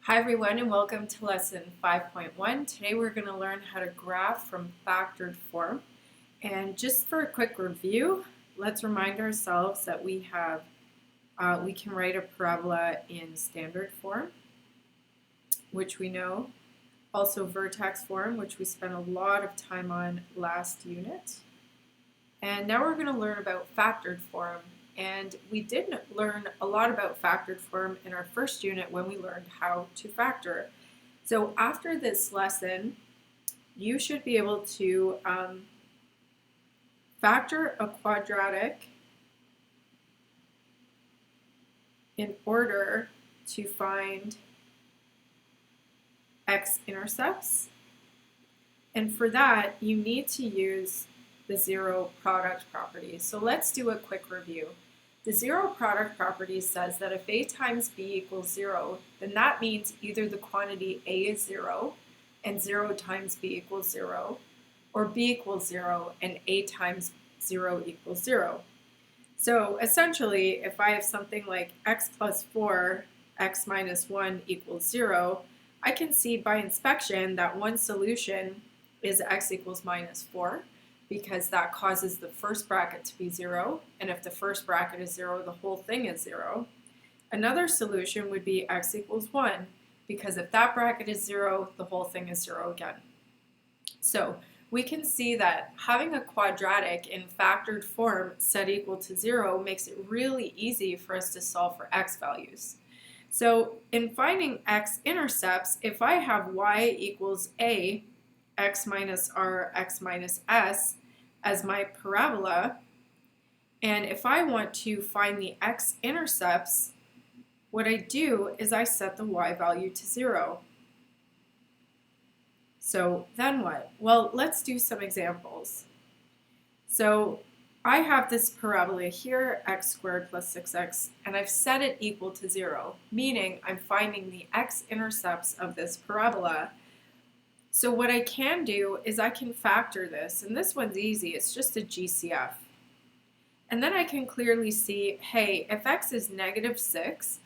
Hi everyone and welcome to lesson 5.1. Today we're going to learn how to graph from factored form. And just for a quick review, let's remind ourselves that we can write a parabola in standard form, which we know, also vertex form, which we spent a lot of time on last unit. And now we're going to learn about factored form. And we did learn a lot about factored form in our first unit when we learned how to factor. So after this lesson, you should be able to factor a quadratic in order to find x-intercepts. And for that, you need to use the zero product property. So let's do a quick review. The zero product property says that if A times B equals 0, then that means either the quantity A is 0 and 0 times B equals 0, or B equals 0 and A times 0 equals 0. So essentially, if I have something like x plus 4, x minus 1 equals 0, I can see by inspection that one solution is x equals minus 4. Because that causes the first bracket to be 0, and if the first bracket is 0, the whole thing is 0. Another solution would be x equals 1, because if that bracket is 0, the whole thing is 0 again. So we can see that having a quadratic in factored form set equal to 0 makes it really easy for us to solve for x values. So in finding x-intercepts, if I have y equals a, x minus r, x minus s as my parabola, and if I want to find the x-intercepts, what I do is I set the y value to 0. So then what? Well, let's do some examples. So I have this parabola here, x squared plus 6x, and I've set it equal to 0, meaning I'm finding the x-intercepts of this parabola. So what I can do is I can factor this, and this one's easy, it's just a GCF. And then I can clearly see, hey, if x is negative 6,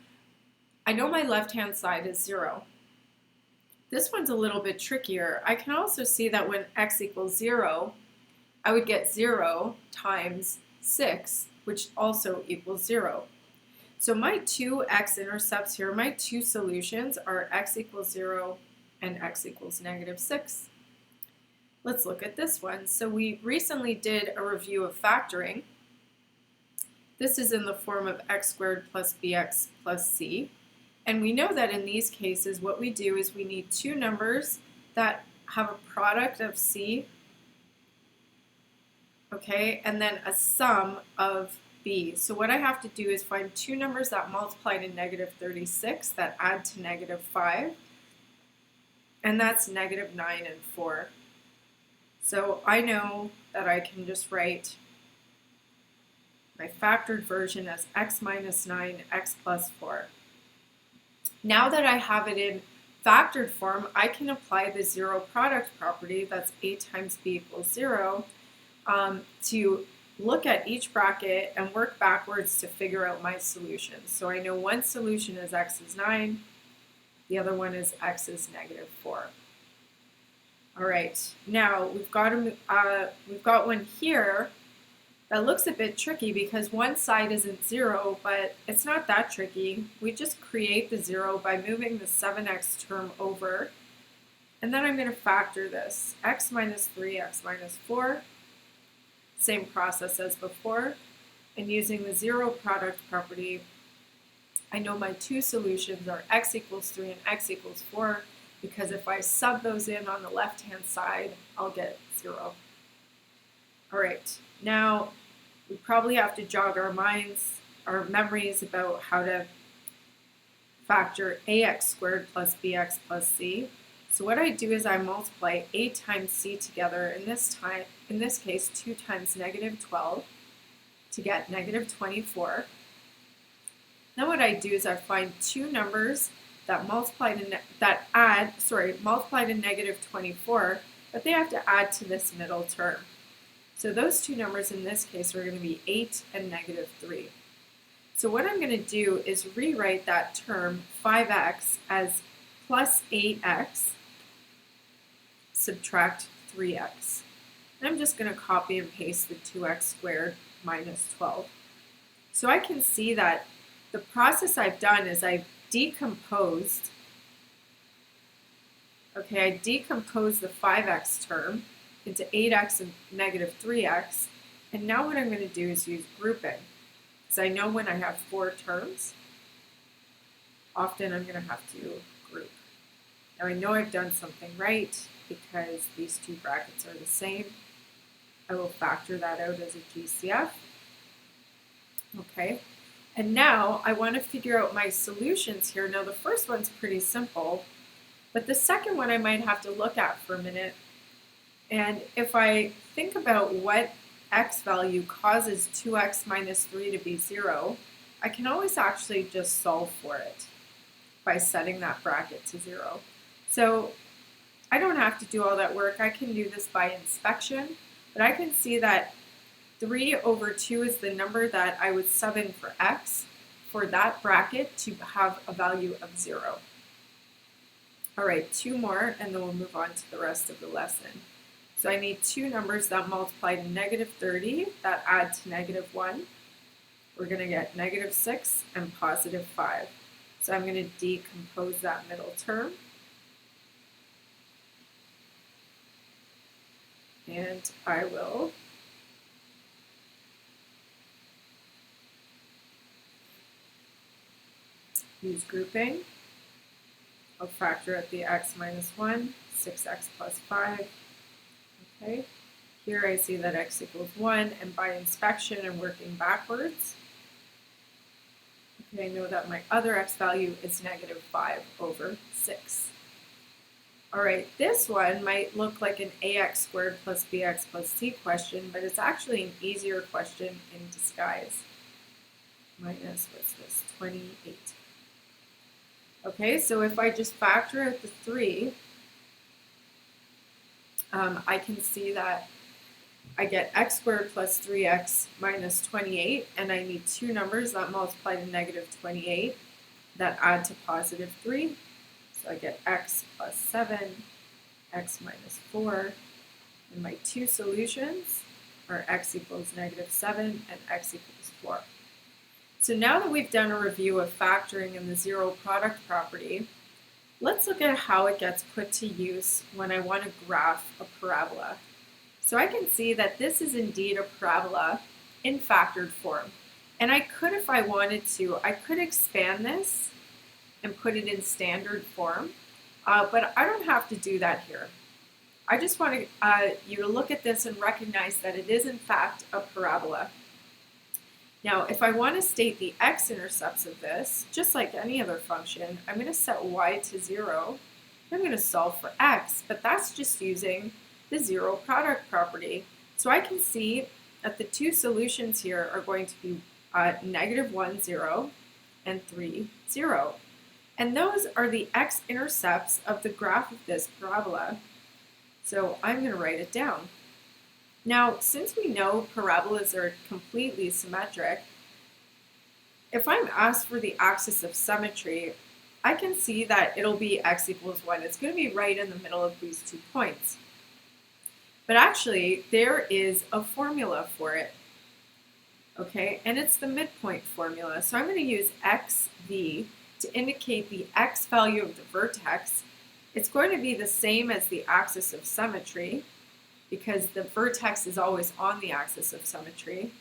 I know my left-hand side is 0. This one's a little bit trickier. I can also see that when x equals 0, I would get 0 times 6, which also equals 0. So my two x-intercepts here, my two solutions are x equals 0 and x equals negative 6. Let's look at this one. So we recently did a review of factoring. This is in the form of x squared plus bx plus c. And we know that in these cases, what we do is we need two numbers that have a product of c, okay, and then a sum of b. So what I have to do is find two numbers that multiply to negative 36 that add to negative 5. And that's negative 9 and 4. So I know that I can just write my factored version as x minus 9, x plus 4. Now that I have it in factored form, I can apply the zero product property, that's a times b equals 0, to look at each bracket and work backwards to figure out my solutions. So I know one solution is x is 9, the other one is x is negative 4. All right, now we've got one here that looks a bit tricky because one side isn't 0, but it's not that tricky. We just create the 0 by moving the 7x term over, and then I'm going to factor this. X minus 3, x minus 4, same process as before, and using the zero product property, I know my two solutions are x equals 3 and x equals 4, because if I sub those in on the left-hand side, I'll get 0. All right, now we probably have to jog our memories about how to factor ax squared plus bx plus c. So what I do is I multiply a times c together, in this case 2 times negative 12 to get negative 24. Then what I do is I find two numbers that multiply to negative 24, but they have to add to this middle term. So those two numbers in this case are going to be 8 and negative 3. So what I'm going to do is rewrite that term 5x as plus 8x, subtract 3x. And I'm just going to copy and paste the 2x squared minus 12. So I can see that the process I've done is I've decomposed, I decomposed the 5x term into 8x and negative 3x, and now what I'm going to do is use grouping. Because I know when I have 4 terms, often I'm going to have to group. Now I know I've done something right because these two brackets are the same. I will factor that out as a GCF. Okay, and now I want to figure out my solutions here. Now the first one's pretty simple, but the second one I might have to look at for a minute. And if I think about what x value causes 2x minus 3 to be 0, I can always actually just solve for it by setting that bracket to 0. So I don't have to do all that work. I can do this by inspection, but I can see that 3 over 2 is the number that I would sub in for x for that bracket to have a value of 0. All right, 2 more, and then we'll move on to the rest of the lesson. So I need 2 numbers that multiply to negative 30 that add to negative 1. We're going to get negative 6 and positive 5. So I'm going to decompose that middle term. And I will use grouping. I'll factor out the x minus 1, 6x plus 5. Okay, here I see that x equals 1, and by inspection and working backwards, okay, I know that my other x value is negative 5 over 6. All right, this one might look like an ax squared plus bx plus c question, but it's actually an easier question in disguise. Minus, what's this, 28. Okay, so if I just factor out the 3, I can see that I get x squared plus 3x minus 28, and I need 2 numbers that multiply to negative 28 that add to positive 3. So I get x plus 7, x minus 4, and my 2 solutions are x equals negative 7 and x equals 4. So now that we've done a review of factoring and the zero product property, let's look at how it gets put to use when I want to graph a parabola. So I can see that this is indeed a parabola in factored form. And I could, if I wanted to, I could expand this and put it in standard form, but I don't have to do that here. I just want you to look at this and recognize that it is in fact a parabola. Now, if I want to state the x-intercepts of this, just like any other function, I'm going to set y to 0. I'm going to solve for x, but that's just using the zero product property. So I can see that the 2 solutions here are going to be negative 1, 0, and 3, 0. And those are the x-intercepts of the graph of this parabola. So I'm going to write it down. Now, since we know parabolas are completely symmetric, if I'm asked for the axis of symmetry, I can see that it'll be x equals 1. It's going to be right in the middle of these 2 points. But actually, there is a formula for it. Okay, and it's the midpoint formula. So I'm going to use xv to indicate the x value of the vertex. It's going to be the same as the axis of symmetry, because the vertex is always on the axis of symmetry.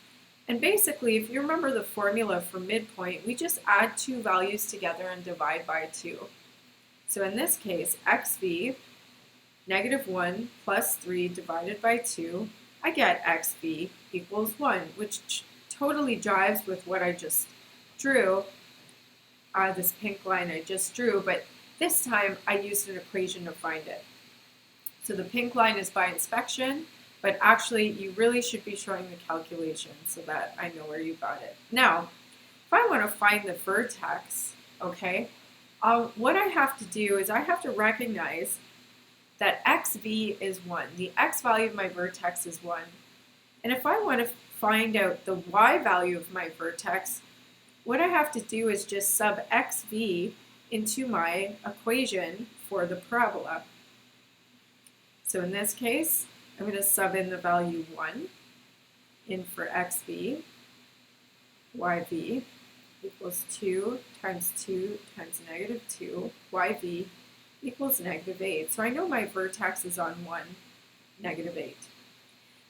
And basically, if you remember the formula for midpoint, we just add 2 values together and divide by 2. So in this case, xv, negative 1 plus 3 divided by 2, I get xv equals 1, which totally jives with what I just drew, this pink line I just drew, but this time I used an equation to find it. So the pink line is by inspection, but actually you really should be showing the calculation so that I know where you got it. Now, if I want to find the vertex, okay, what I have to do is I have to recognize that xv is 1. The x value of my vertex is 1. And if I want to find out the y value of my vertex, what I have to do is just sub xv into my equation for the parabola. So in this case, I'm going to sub in the value 1 in for xv, yv equals 2 times negative 2, yv equals negative 8. So I know my vertex is on 1, negative 8.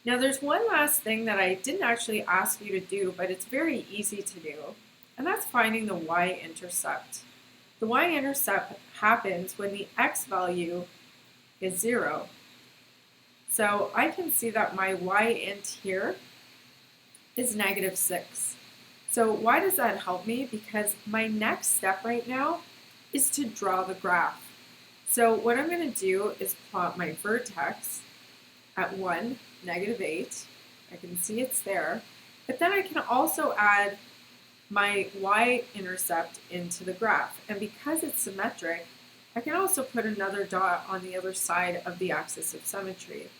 Now there's one last thing that I didn't actually ask you to do, but it's very easy to do, and that's finding the y-intercept. The y-intercept happens when the x value is 0. So I can see that my y-int here is negative 6. So why does that help me? Because my next step right now is to draw the graph. So what I'm going to do is plot my vertex at 1, negative 8. I can see it's there. But then I can also add my y-intercept into the graph. And because it's symmetric, I can also put another dot on the other side of the axis of symmetry.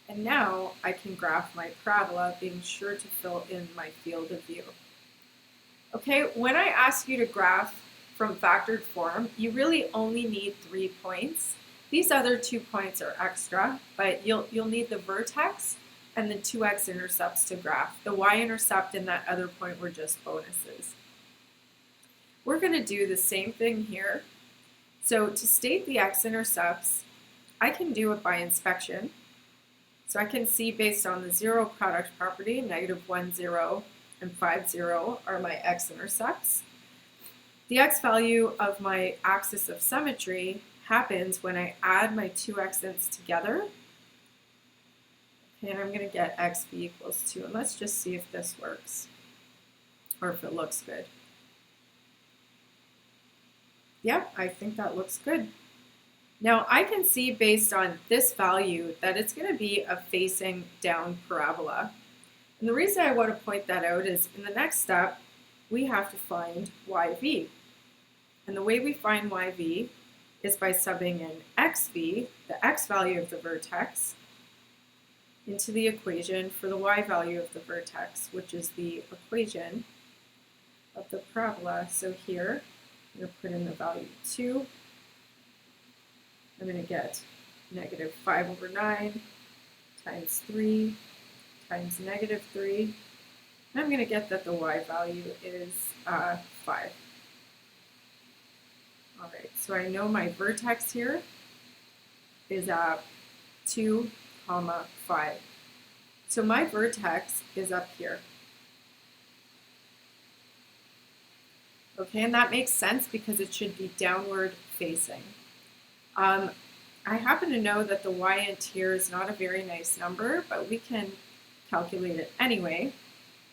And now I can graph my parabola, being sure to fill in my field of view. Okay, when I ask you to graph from factored form, you really only need 3 points. These other 2 points are extra, but you'll need the vertex and the 2 x-intercepts to graph. The y-intercept and that other point were just bonuses. We're going to do the same thing here. So to state the x-intercepts, I can do it by inspection. So I can see based on the zero product property, negative 1, 0, and 5, 0 are my x-intercepts. The x value of my axis of symmetry happens when I add my 2 x-ints together. Okay, and I'm going to get xv equals 2. And let's just see if this works, or if it looks good. Yep, I think that looks good. Now I can see based on this value that it's going to be a facing down parabola. And the reason I want to point that out is in the next step, we have to find yv. And the way we find yv is by subbing in xv, the x value of the vertex, into the equation for the y value of the vertex, which is the equation of the parabola. So here, I'm going to put in the value 2. I'm going to get negative 5 over 9 times 3 times negative 3. And I'm going to get that the y value is 5. All right, so I know my vertex here is 2, 5. So my vertex is up here. Okay, and that makes sense because it should be downward facing. I happen to know that the y-int here is not a very nice number, but we can calculate it anyway.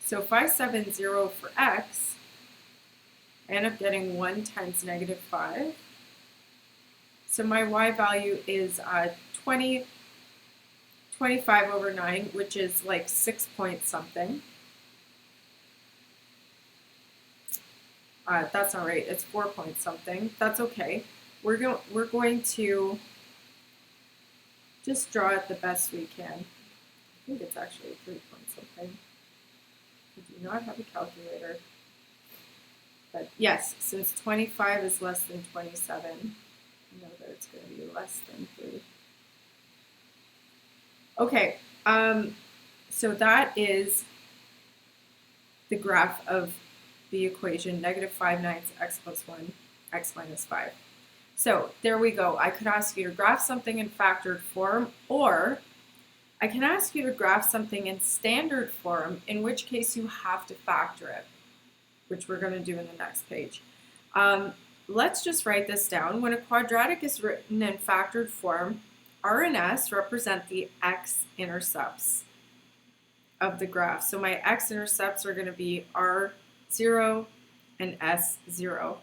So if I sub in 0 for x, I end up getting 1 times negative 5. So my y value is 25 over 9, which is like 6 point something. That's not right, it's 4 point something. That's okay. We're going to just draw it the best we can. I think it's actually 3 point something. I do not have a calculator. But yes, since 25 is less than 27, I know that it's going to be less than 3. Okay, so that is the graph of the equation negative 5/9 x plus 1, x minus 5. So there we go. I could ask you to graph something in factored form, or I can ask you to graph something in standard form, in which case you have to factor it, which we're going to do in the next page. Let's just write this down. When a quadratic is written in factored form, R and S represent the x-intercepts of the graph. So my x-intercepts are going to be R0 and S0.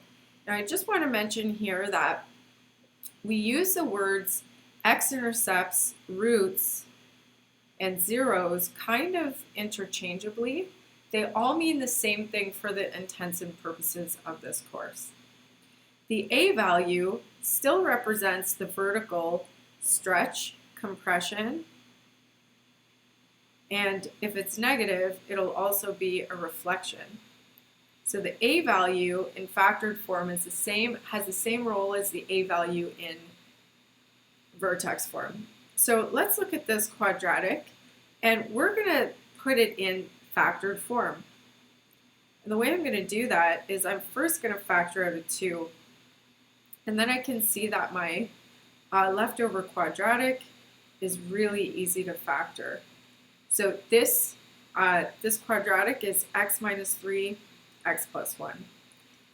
Now I just want to mention here that we use the words x-intercepts, roots, and zeros kind of interchangeably. They all mean the same thing for the intents and purposes of this course. The A value still represents the vertical stretch, compression, and if it's negative, it'll also be a reflection. So the a value in factored form is has the same role as the a value in vertex form. So let's look at this quadratic, and we're going to put it in factored form. And the way I'm going to do that is I'm first going to factor out a 2, and then I can see that my leftover quadratic is really easy to factor. So this quadratic is x minus 3, x plus 1.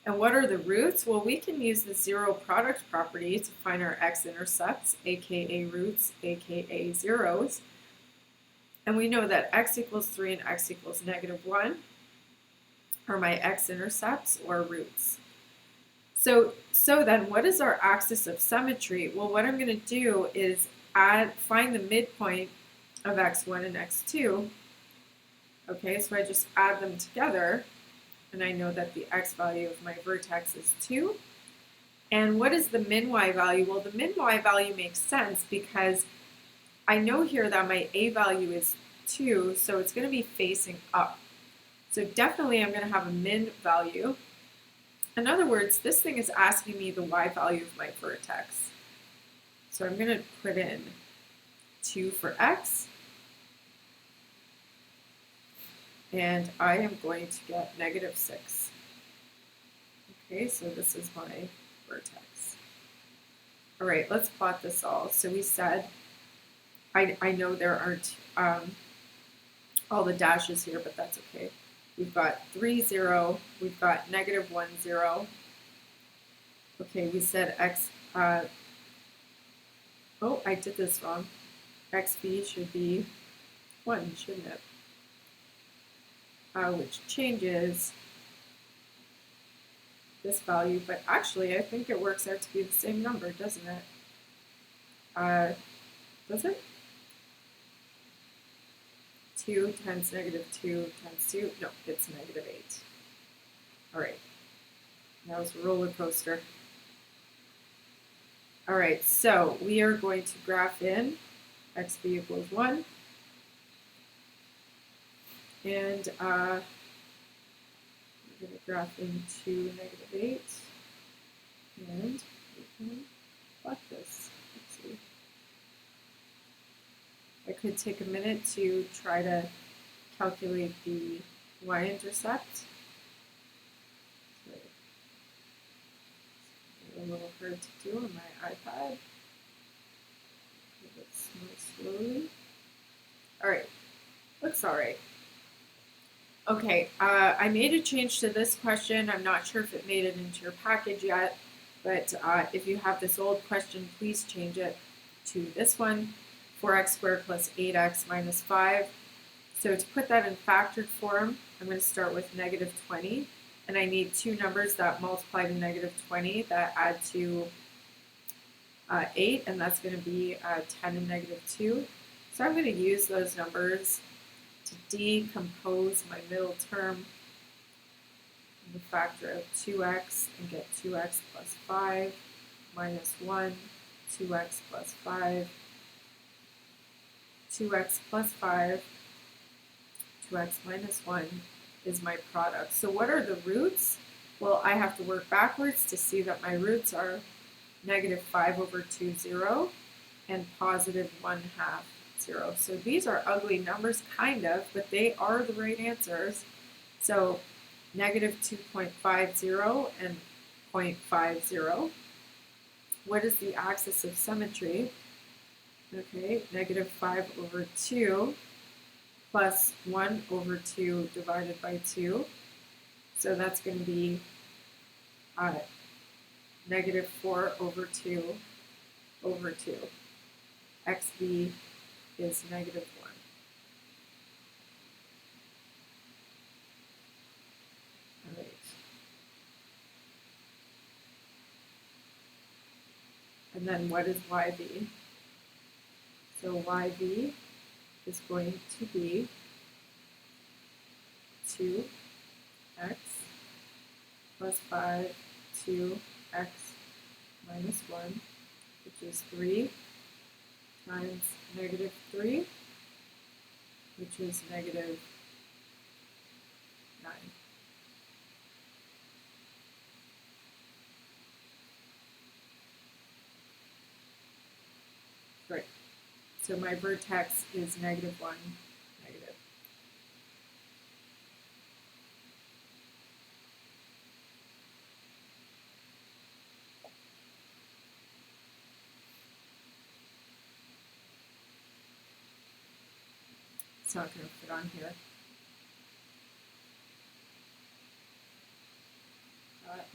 And what are the roots? Well, we can use the zero product property to find our x-intercepts, aka roots, aka zeros. And we know that x equals 3 and x equals negative 1 are my x-intercepts, or roots. So then what is our axis of symmetry? Well, what I'm going to do is find the midpoint of x1 and x2. Okay, so I just add them together, and I know that the x value of my vertex is 2. And what is the min y value? Well, the min y value makes sense because I know here that my a value is 2, so it's going to be facing up. So definitely I'm going to have a min value. In other words, this thing is asking me the y value of my vertex. So I'm going to put in 2 for x, and I am going to get negative 6. Okay, so this is my vertex. All right, let's plot this all. So we said, I know there aren't all the dashes here, but that's okay. We've got 3, 0. We've got negative 1, 0. Okay, we said x, oh, I did this wrong. xv should be 1, shouldn't it? Which changes this value, but actually I think it works out to be the same number, doesn't it? Does it? 2 times negative 2 times 2, no, it's negative 8. All right, that was a roller coaster. All right, so we are going to graph in xv equals 1. And we're going to graph into negative 8. And we can plot this. Let's see. I could take a minute to try to calculate the y-intercept. A little hard to do on my iPad. A bit more slowly. All right, looks all right. Okay, I made a change to this question. I'm not sure if it made it into your package yet, but if you have this old question, please change it to this one, 4x squared plus 8x minus 5. So to put that in factored form, I'm going to start with negative 20, and I need two numbers that multiply to negative 20 that add to 8, and that's going to be 10 and negative 2. So I'm going to use those numbers to decompose my middle term in the factor of 2x and get 2x plus 5 minus 1, 2x plus 5, 2x plus 5, 2x minus 1 is my product. So what are the roots? Well, I have to work backwards to see that my roots are negative 5 over 2, 0, and positive 1/2, 0. So these are ugly numbers, kind of, but they are the right answers. So negative 2.50 and 0.50. What is the axis of symmetry? Okay, negative 5 over 2 plus 1 over 2 divided by 2. So that's going to be negative 4 over 2 over 2. XV is negative 1. All right. And then what is YV? So YV is going to be 2x plus 5, 2x minus 1, which is 3, times negative 3, which is negative 9. Great. So my vertex is negative 1, negative. It's not going to fit on here.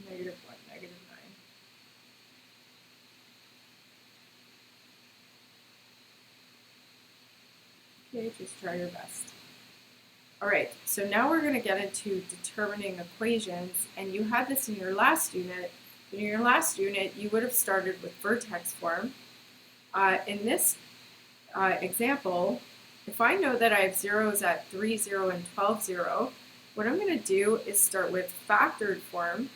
Negative 1, negative 9. Okay, just try your best. All right, so now we're going to get into determining equations, and you had this in your last unit. In your last unit, you would have started with vertex form. In this example, if I know that I have zeros at 3, 0, and 12, 0, what I'm going to do is start with factored form,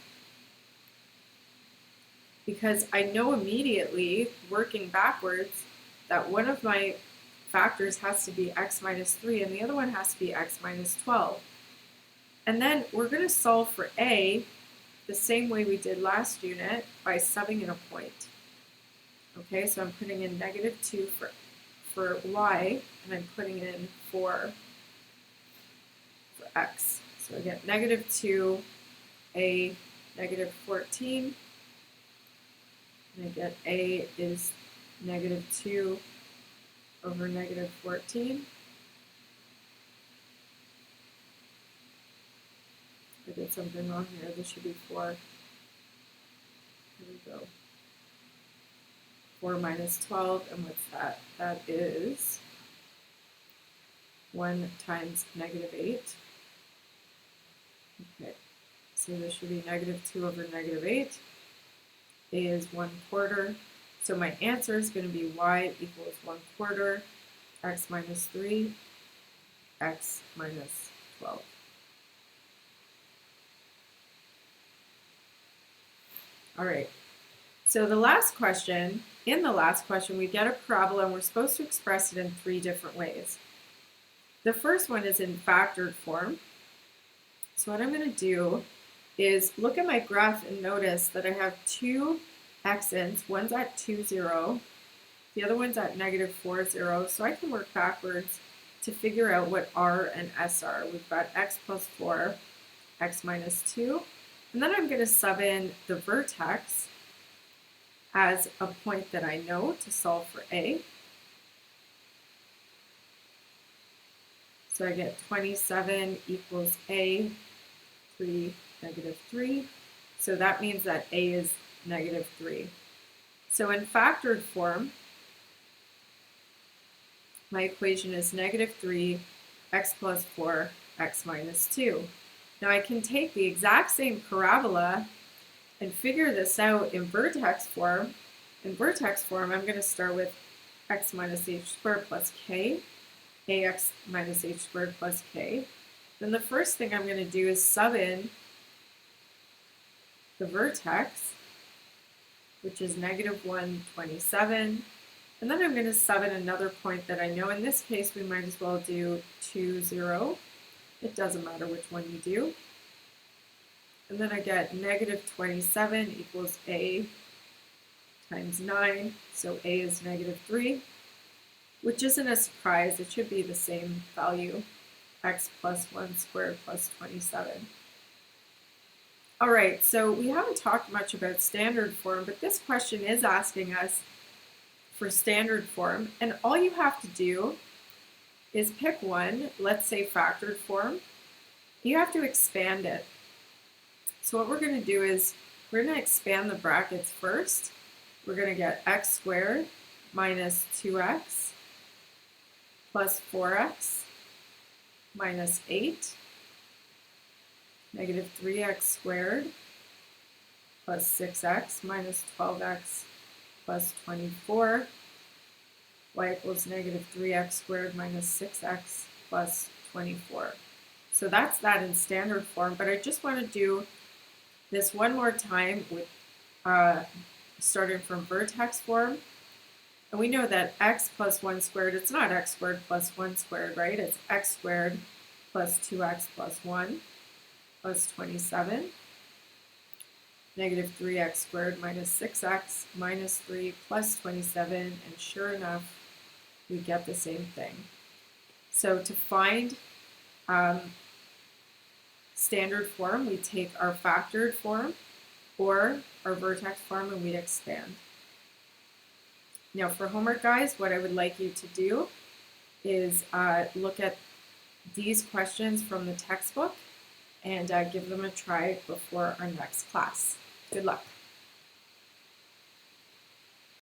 because I know immediately, working backwards, that one of my factors has to be x minus 3 and the other one has to be x minus 12. And then we're going to solve for a the same way we did last unit by subbing in a point. Okay, so I'm putting in negative 2 for y, and I'm putting in 4 for x. So I get negative 2, a negative 14, and I get a is negative 2 over negative 14. I did something wrong here. This should be 4. Here we go. 4 minus 12, and what's that? That is 1 times negative 8. Okay, so this should be negative 2 over negative 8. A is 1/4. So my answer is going to be y equals 1/4 x minus 3, x minus 12. All right, so the last question, in the last question, we get a parabola and we're supposed to express it in 3 different ways. The first one is in factored form. So what I'm going to do is look at my graph and notice that I have 2 x's. One's at 2, 0. The other one's at negative 4, 0. So I can work backwards to figure out what r and s are. We've got x plus 4, x minus 2. And then I'm going to sub in the vertex as a point that I know to solve for a. So I get 27 equals a, 3, negative 3. So that means that a is negative 3. So in factored form, my equation is negative 3, x plus 4, x minus 2. Now I can take the exact same parabola and figure this out in vertex form. In vertex form, I'm going to start with x minus h squared plus k, ax minus h squared plus k. Then the first thing I'm going to do is sub in the vertex, which is negative 127. And then I'm going to sub in another point that I know. In this case, we might as well do 2, 0. It doesn't matter which one you do. And then I get negative 27 equals a times 9. So a is negative 3, which isn't a surprise. It should be the same value, x plus 1 squared plus 27. All right, so we haven't talked much about standard form, but this question is asking us for standard form. And all you have to do is pick one, let's say factored form. You have to expand it. So what we're going to do is we're going to expand the brackets first. We're going to get x squared minus 2x plus 4x minus 8, negative 3x squared plus 6x minus 12x plus 24, y equals negative 3x squared minus 6x plus 24. So that's that in standard form, but I just want to do this one more time with starting from vertex form. And we know that x plus 1 squared, it's not x squared plus 1 squared, right? It's x squared plus 2x plus 1 plus 27. negative 3x squared minus 6x minus 3 plus 27, and sure enough, we get the same thing. So to find standard form, we take our factored form or our vertex form and we'd expand. Now for homework, guys, what I would like you to do is look at these questions from the textbook and give them a try before our next class. Good luck.